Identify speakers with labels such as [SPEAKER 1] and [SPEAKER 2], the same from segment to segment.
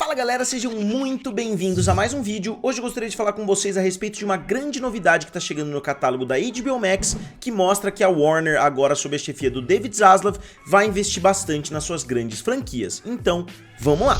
[SPEAKER 1] Fala galera, sejam muito bem-vindos a mais um vídeo. Hoje eu gostaria de falar com vocês a respeito de uma grande novidade que está chegando no catálogo da HBO Max, que mostra que a Warner, agora sob a chefia do David Zaslav, vai investir bastante nas suas grandes franquias. Então, vamos lá!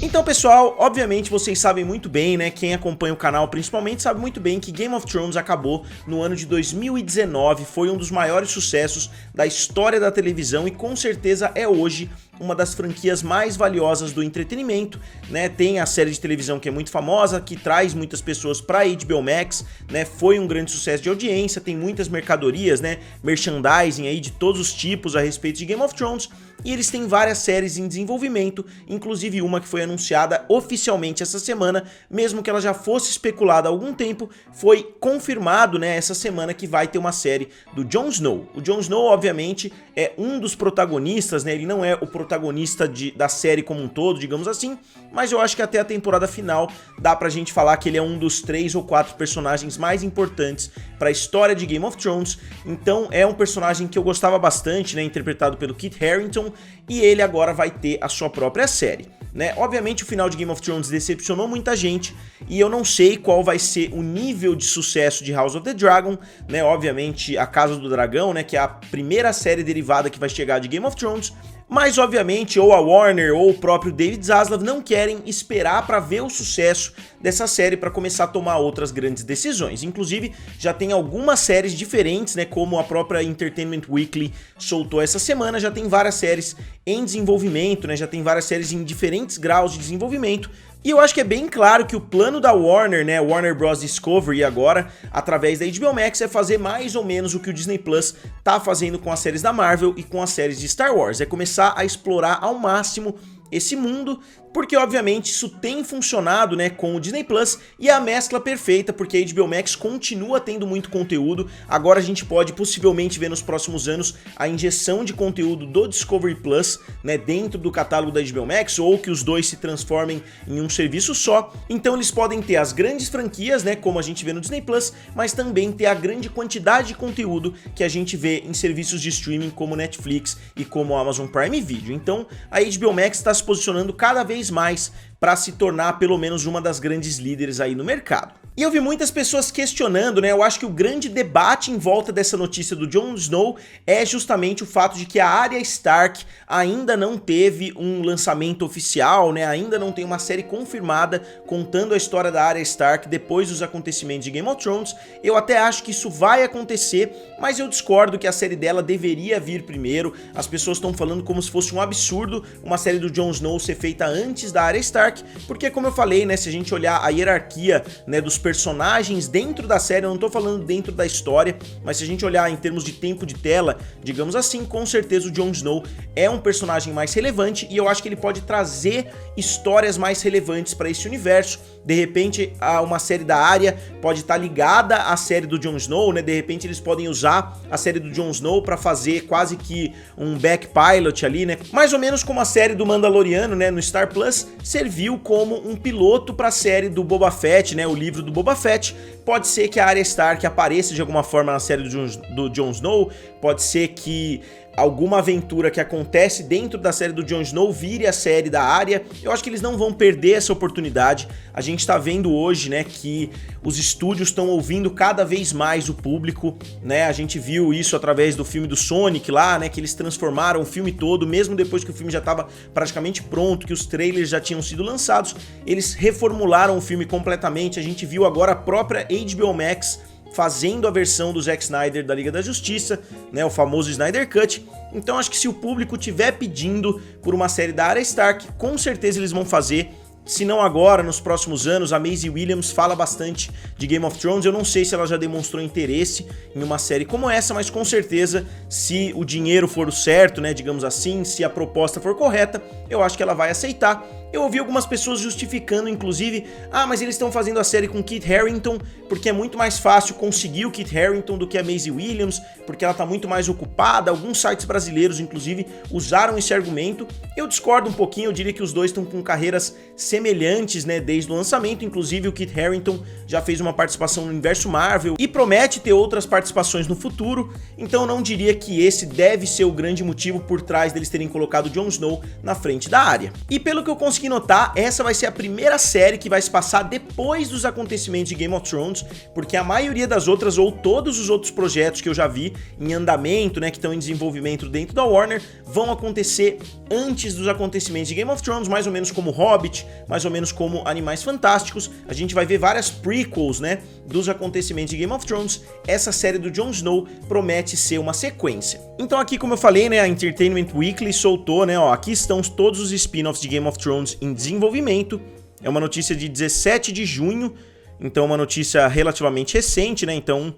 [SPEAKER 1] Então pessoal, obviamente vocês sabem muito bem, né, quem acompanha o canal principalmente sabe muito bem que Game of Thrones acabou no ano de 2019, foi um dos maiores sucessos da história da televisão e com certeza é hoje uma das franquias mais valiosas do entretenimento, né? Tem a série de televisão que é muito famosa, que traz muitas pessoas para a HBO Max, né? Foi um grande sucesso de audiência, tem muitas mercadorias, né? Merchandising aí de todos os tipos a respeito de Game of Thrones, e eles têm várias séries em desenvolvimento, inclusive uma que foi anunciada oficialmente essa semana, mesmo que ela já fosse especulada há algum tempo, foi confirmado, né, essa semana que vai ter uma série do Jon Snow. O Jon Snow, obviamente, é um dos protagonistas, né? Ele não é o protagonista da série como um todo, digamos assim, mas eu acho que até a temporada final dá pra gente falar que ele é um dos 3 ou 4 personagens mais importantes para a história de Game of Thrones. Então é um personagem que eu gostava bastante, né, interpretado pelo Kit Harington, e ele agora vai ter a sua própria série, né? Obviamente o final de Game of Thrones decepcionou muita gente e eu não sei qual vai ser o nível de sucesso de House of the Dragon, né? Obviamente a Casa do Dragão, né, que é a primeira série derivada que vai chegar de Game of Thrones. Mas obviamente ou a Warner ou o próprio David Zaslav não querem esperar para ver o sucesso dessa série para começar a tomar outras grandes decisões. Inclusive já tem algumas séries diferentes, né, como a própria Entertainment Weekly soltou essa semana, já tem várias séries em desenvolvimento, né, já tem várias séries em diferentes graus de desenvolvimento. E eu acho que é bem claro que o plano da Warner, né, Warner Bros. Discovery agora, através da HBO Max, é fazer mais ou menos o que o Disney Plus tá fazendo com as séries da Marvel e com as séries de Star Wars. É começar a explorar ao máximo esse mundo, porque obviamente isso tem funcionado, né, com o Disney Plus, e é a mescla perfeita, porque a HBO Max continua tendo muito conteúdo. Agora a gente pode possivelmente ver nos próximos anos a injeção de conteúdo do Discovery Plus, né, dentro do catálogo da HBO Max, ou que os dois se transformem em um serviço só. Então eles podem ter as grandes franquias, né, como a gente vê no Disney Plus, mas também ter a grande quantidade de conteúdo que a gente vê em serviços de streaming como Netflix e como Amazon Prime Video. Então a HBO Max está se posicionando cada vez mais para se tornar pelo menos uma das grandes líderes aí no mercado. E eu vi muitas pessoas questionando, né, eu acho que o grande debate em volta dessa notícia do Jon Snow é justamente o fato de que a Arya Stark ainda não teve um lançamento oficial, né, ainda não tem uma série confirmada contando a história da Arya Stark depois dos acontecimentos de Game of Thrones. Eu até acho que isso vai acontecer, mas eu discordo que a série dela deveria vir primeiro. As pessoas estão falando como se fosse um absurdo uma série do Jon Snow ser feita antes da Arya Stark, porque como eu falei, né, se a gente olhar a hierarquia, né, dos personagens dentro da série, eu não tô falando dentro da história, mas se a gente olhar em termos de tempo de tela, digamos assim, com certeza o Jon Snow é um personagem mais relevante e eu acho que ele pode trazer histórias mais relevantes para esse universo. De repente, uma série da Arya pode estar ligada à série do Jon Snow, né? De repente eles podem usar a série do Jon Snow para fazer quase que um back pilot ali, né? Mais ou menos como a série do Mandaloriano, né, no Star Plus, serviu como um piloto para a série do Boba Fett, né, o livro do Boba Fett. Pode ser que a Arya Stark apareça de alguma forma na série do Jon Snow, pode ser que alguma aventura que acontece dentro da série do Jon Snow vire a série da Arya. Eu acho que eles não vão perder essa oportunidade. A gente tá vendo hoje, né, que os estúdios estão ouvindo cada vez mais o público, né? A gente viu isso através do filme do Sonic lá, né, que eles transformaram o filme todo, mesmo depois que o filme já estava praticamente pronto, que os trailers já tinham sido lançados, eles reformularam o filme completamente. A gente viu agora a própria HBO Max fazendo a versão do Zack Snyder da Liga da Justiça, né, o famoso Snyder Cut. Então acho que se o público estiver pedindo por uma série da Arya Stark, com certeza eles vão fazer. Se não agora, nos próximos anos. A Maisie Williams fala bastante de Game of Thrones, eu não sei se ela já demonstrou interesse em uma série como essa, mas com certeza, se o dinheiro for o certo, né, digamos assim, se a proposta for correta, eu acho que ela vai aceitar. Eu ouvi algumas pessoas justificando, inclusive, mas eles estão fazendo a série com Kit Harington porque é muito mais fácil conseguir o Kit Harington do que a Maisie Williams, porque ela tá muito mais ocupada. Alguns sites brasileiros, inclusive, usaram esse argumento. Eu discordo um pouquinho, eu diria que os dois estão com carreiras semelhantes, né, desde o lançamento. Inclusive, o Kit Harington já fez uma participação no universo Marvel e promete ter outras participações no futuro, então eu não diria que esse deve ser o grande motivo por trás deles terem colocado Jon Snow na frente da área. E pelo que eu consegui notar, essa vai ser a primeira série que vai se passar depois dos acontecimentos de Game of Thrones, porque a maioria das outras, ou todos os outros projetos que eu já vi em andamento, né, que estão em desenvolvimento dentro da Warner, vão acontecer antes dos acontecimentos de Game of Thrones, mais ou menos como Hobbit, mais ou menos como Animais Fantásticos. A gente vai ver várias prequels, né, dos acontecimentos de Game of Thrones. Essa série do Jon Snow promete ser uma sequência. Então aqui, como eu falei, né, a Entertainment Weekly soltou, né, aqui estão todos os spin-offs de Game of Thrones em desenvolvimento. É uma notícia de 17 de junho, então uma notícia relativamente recente, né, então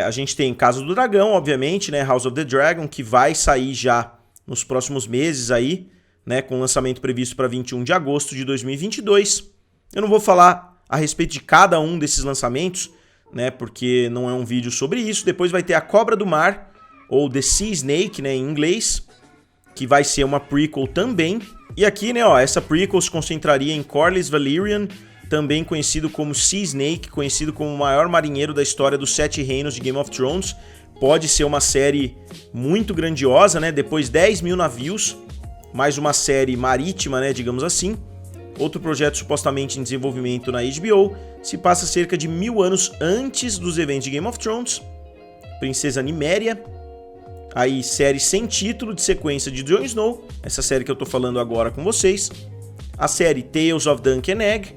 [SPEAKER 1] a gente tem Casa do Dragão, obviamente, né, House of the Dragon, que vai sair já nos próximos meses aí, né, com lançamento previsto para 21 de agosto de 2022. Eu não vou falar a respeito de cada um desses lançamentos, né, porque não é um vídeo sobre isso. Depois vai ter A Cobra do Mar, ou The Sea Snake, né, em inglês, que vai ser uma prequel também. E aqui, né, essa prequel se concentraria em Corlys Valyrian, também conhecido como Sea Snake, conhecido como o maior marinheiro da história dos 7 reinos de Game of Thrones. Pode ser uma série muito grandiosa, né, depois 10 mil navios, mais uma série marítima, né, digamos assim. Outro projeto supostamente em desenvolvimento na HBO, se passa cerca de 1000 anos antes dos eventos de Game of Thrones. Princesa Nymeria, aí série sem título de sequência de Jon Snow, essa série que eu tô falando agora com vocês. A série Tales of Dunk and Egg,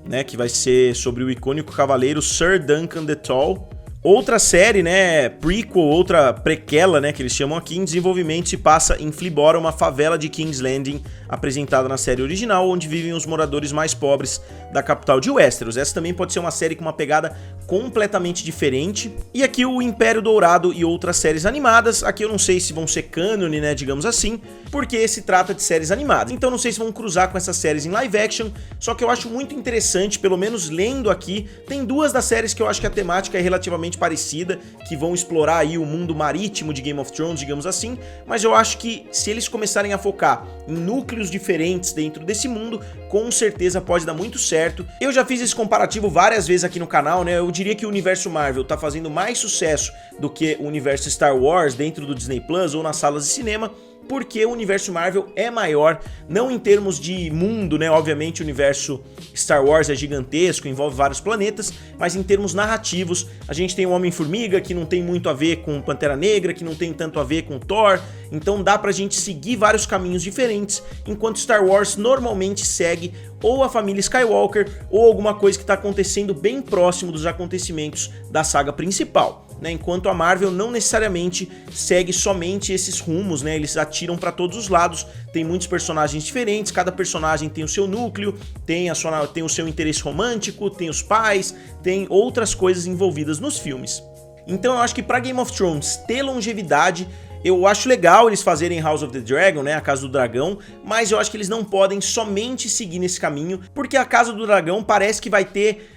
[SPEAKER 1] né, que vai ser sobre o icônico cavaleiro Sir Duncan the Tall. Outra série, né, prequel, outra prequela, né, que eles chamam aqui, em desenvolvimento, se passa em Fleabora, uma favela de King's Landing, apresentada na série original, onde vivem os moradores mais pobres da capital de Westeros. Essa também pode ser uma série com uma pegada completamente diferente. E aqui o Império Dourado e outras séries animadas. Aqui eu não sei se vão ser cânone, né, digamos assim, porque se trata de séries animadas. Então não sei se vão cruzar com essas séries em live action, só que eu acho muito interessante, pelo menos lendo aqui, tem duas das séries que eu acho que a temática é relativamente parecida, que vão explorar aí o mundo marítimo de Game of Thrones, digamos assim, mas eu acho que se eles começarem a focar em núcleos diferentes dentro desse mundo, com certeza pode dar muito certo. Eu já fiz esse comparativo várias vezes aqui no canal, né? Eu diria que o universo Marvel tá fazendo mais sucesso do que o universo Star Wars dentro do Disney Plus ou nas salas de cinema, porque o universo Marvel é maior, não em termos de mundo, né? Obviamente o universo Star Wars é gigantesco, envolve vários planetas, mas em termos narrativos, a gente tem o Homem-Formiga, que não tem muito a ver com Pantera Negra, que não tem tanto a ver com Thor, então dá pra gente seguir vários caminhos diferentes, enquanto Star Wars normalmente segue ou a família Skywalker, ou alguma coisa que tá acontecendo bem próximo dos acontecimentos da saga principal, né? Enquanto a Marvel não necessariamente segue somente esses rumos, né? Eles atiram para todos os lados, tem muitos personagens diferentes, cada personagem tem o seu núcleo, tem o seu interesse romântico, tem os pais, tem outras coisas envolvidas nos filmes. Então eu acho que para Game of Thrones ter longevidade, eu acho legal eles fazerem House of the Dragon, né, a Casa do Dragão, mas eu acho que eles não podem somente seguir nesse caminho, porque a Casa do Dragão parece que vai ter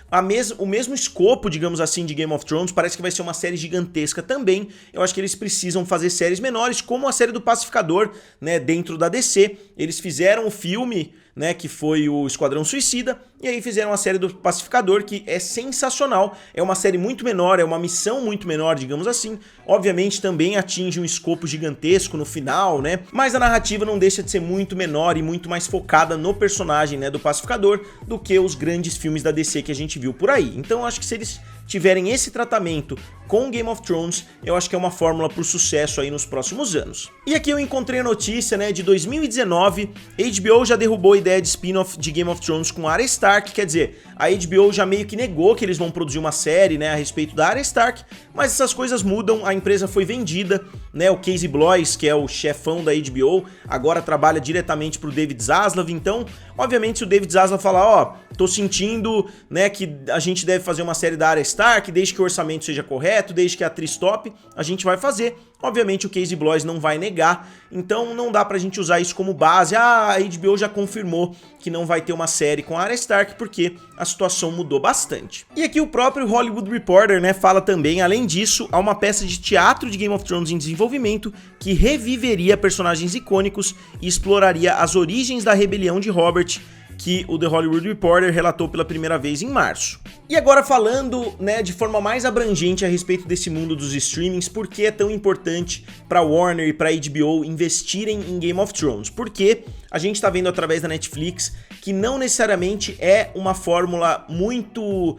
[SPEAKER 1] o mesmo escopo, digamos assim, de Game of Thrones, parece que vai ser uma série gigantesca também. Eu acho que eles precisam fazer séries menores, como a série do Pacificador, né, dentro da DC. Eles fizeram o filme, né, que foi o Esquadrão Suicida, e aí fizeram a série do Pacificador, que é sensacional, é uma série muito menor, é uma missão muito menor, digamos assim, obviamente também atinge um escopo gigantesco no final, né, mas a narrativa não deixa de ser muito menor e muito mais focada no personagem, né, do Pacificador, do que os grandes filmes da DC que a gente viu por aí. Então eu acho que se eles tiverem esse tratamento com Game of Thrones, eu acho que é uma fórmula para o sucesso aí nos próximos anos. E aqui eu encontrei a notícia, né, de 2019, HBO já derrubou a ideia de spin-off de Game of Thrones com Arya Stark, quer dizer, a HBO já meio que negou que eles vão produzir uma série, né, a respeito da Arya Stark, mas essas coisas mudam, a empresa foi vendida, né, o Casey Bloys, que é o chefão da HBO, agora trabalha diretamente pro David Zaslav, então, obviamente se o David Zaslav falar, ó, tô sentindo, né, que a gente deve fazer uma série da Arya Stark, desde que o orçamento seja correto, desde que a atriz top, a gente vai fazer. Obviamente o Casey Bloys não vai negar, então não dá pra gente usar isso como base. A HBO já confirmou que não vai ter uma série com a Arya Stark porque a situação mudou bastante. E aqui o próprio Hollywood Reporter, né, fala também, além disso, há uma peça de teatro de Game of Thrones em desenvolvimento que reviveria personagens icônicos e exploraria as origens da rebelião de Robert, que o The Hollywood Reporter relatou pela primeira vez em março. E agora falando, né, de forma mais abrangente a respeito desse mundo dos streamings, por que é tão importante para Warner e para HBO investirem em Game of Thrones? Porque a gente está vendo através da Netflix que não necessariamente é uma fórmula muito,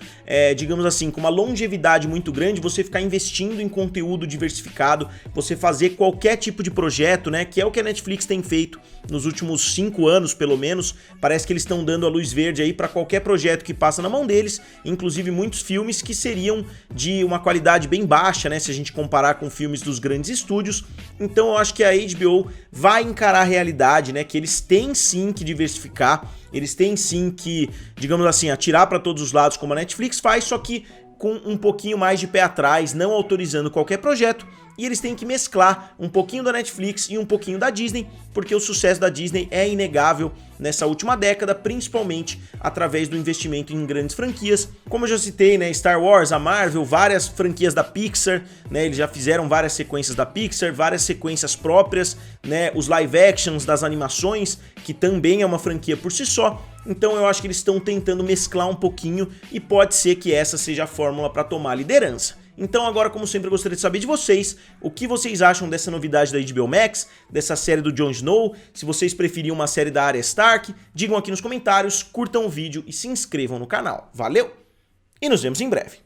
[SPEAKER 1] digamos assim, com uma longevidade muito grande, você ficar investindo em conteúdo diversificado, você fazer qualquer tipo de projeto, né, que é o que a Netflix tem feito nos últimos 5 anos, pelo menos. Parece que eles estão dando a luz verde aí para qualquer projeto que passa na mão deles, inclusive muitos filmes que seriam de uma qualidade bem baixa, né, se a gente comparar com filmes dos grandes estúdios. Então eu acho que a HBO vai encarar a realidade, né, que eles têm sim que diversificar, eles têm sim que, digamos assim, atirar para todos os lados como a Netflix faz, só que com um pouquinho mais de pé atrás, não autorizando qualquer projeto, e eles têm que mesclar um pouquinho da Netflix e um pouquinho da Disney, porque o sucesso da Disney é inegável nessa última década, principalmente através do investimento em grandes franquias. Como eu já citei, né, Star Wars, a Marvel, várias franquias da Pixar, né, eles já fizeram várias sequências da Pixar, várias sequências próprias, né, os live actions das animações, que também é uma franquia por si só. Então eu acho que eles estão tentando mesclar um pouquinho e pode ser que essa seja a fórmula para tomar a liderança. Então agora, como sempre, eu gostaria de saber de vocês o que vocês acham dessa novidade da HBO Max, dessa série do Jon Snow, se vocês preferiam uma série da Arya Stark, digam aqui nos comentários, curtam o vídeo e se inscrevam no canal. Valeu! E nos vemos em breve.